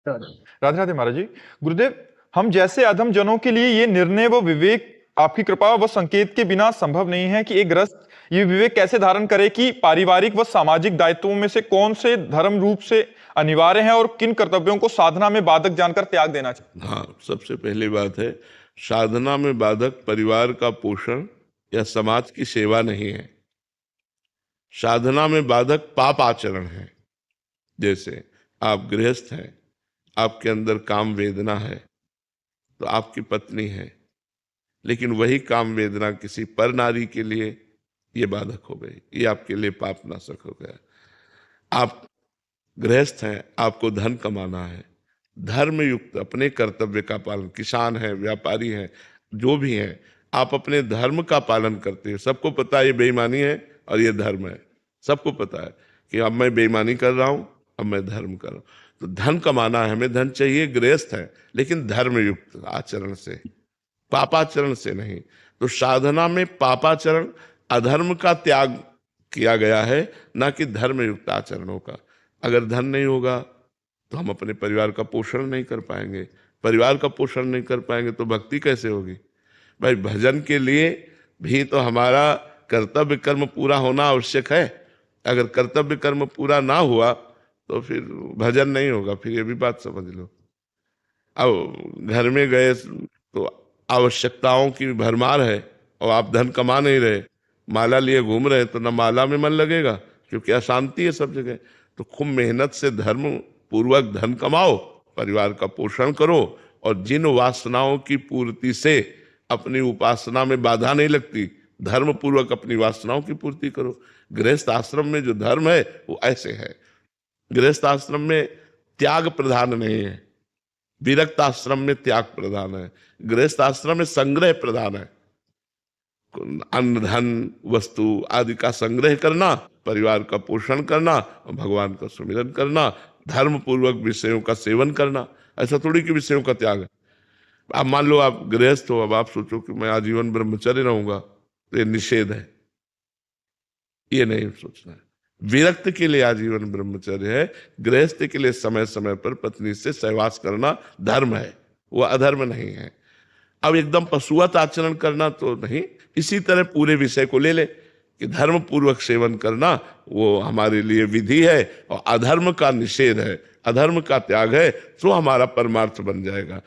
राधे राधे महाराज जी। गुरुदेव, हम जैसे अधम जनों के लिए ये निर्णय व विवेक आपकी कृपा व संकेत के बिना संभव नहीं है कि एक गृहस्थ ये विवेक कैसे धारण करे कि पारिवारिक व सामाजिक दायित्वों में से कौन से धर्म रूप से अनिवार्य हैं और किन कर्तव्यों को साधना में बाधक जानकर त्याग देना चाहिए। हाँ, सबसे पहली बात है, साधना में बाधक परिवार का पोषण या समाज की सेवा नहीं है। साधना में बाधक पाप आचरण है। जैसे आप गृहस्थ हैं, आपके अंदर काम वेदना है, तो आपकी पत्नी है, लेकिन वही काम वेदना किसी पर नारी के लिए ये बाधक हो गई, ये आपके लिए पाप नाशक हो गया। आप गृहस्थ हैं, आपको धन कमाना है, धर्म युक्त अपने कर्तव्य का पालन, किसान है, व्यापारी है, जो भी है, आप अपने धर्म का पालन करते हैं। सबको पता है ये बेईमानी है और ये धर्म है, सबको पता है कि अब मैं बेईमानी कर रहा हूं, अब मैं धर्म कर रहा हूं। तो धन कमाना है, हमें धन चाहिए, गृहस्थ है, लेकिन धर्म युक्त आचरण से, पापाचरण से नहीं। तो साधना में पापाचरण, अधर्म का त्याग किया गया है, ना कि धर्म युक्त आचरणों का। अगर धन नहीं होगा तो हम अपने परिवार का पोषण नहीं कर पाएंगे, परिवार का पोषण नहीं कर पाएंगे तो भक्ति कैसे होगी। भाई, भजन के लिए भी तो हमारा कर्तव्य कर्म पूरा होना आवश्यक है। अगर कर्तव्य कर्म पूरा ना हुआ तो फिर भजन नहीं होगा। फिर ये भी बात समझ लो, अब घर में गए तो आवश्यकताओं की भरमार है और आप धन कमा नहीं रहे, माला लिए घूम रहे, तो ना माला में मन लगेगा क्योंकि अशांति है सब जगह। तो खूब मेहनत से धर्म पूर्वक धन कमाओ, परिवार का पोषण करो, और जिन वासनाओं की पूर्ति से अपनी उपासना में बाधा नहीं लगती, धर्म पूर्वक अपनी वासनाओं की पूर्ति करो। गृहस्थ आश्रम में जो धर्म है वो ऐसे है। गृहस्थ आश्रम में त्याग प्रधान नहीं है, विरक्त आश्रम में त्याग प्रधान है। गृहस्थ आश्रम में संग्रह प्रधान है, अन्न धन वस्तु आदि का संग्रह करना, परिवार का पोषण करना, भगवान का सुमिरन करना, धर्म पूर्वक विषयों का सेवन करना। ऐसा थोड़ी कि विषयों का त्याग है। अब मान लो आप गृहस्थ हो, अब आप सोचो कि मैं आजीवन ब्रह्मचर्य रहूंगा, तो ये निषेध है, ये नहीं सोचना है। विरक्त के लिए आजीवन ब्रह्मचर्य है, गृहस्थ के लिए समय समय पर पत्नी से सहवास करना धर्म है, वो अधर्म नहीं है। अब एकदम पशुवत आचरण करना तो नहीं। इसी तरह पूरे विषय को ले ले कि धर्म पूर्वक सेवन करना वो हमारे लिए विधि है और अधर्म का निषेध है, अधर्म का त्याग है, तो हमारा परमार्थ बन जाएगा।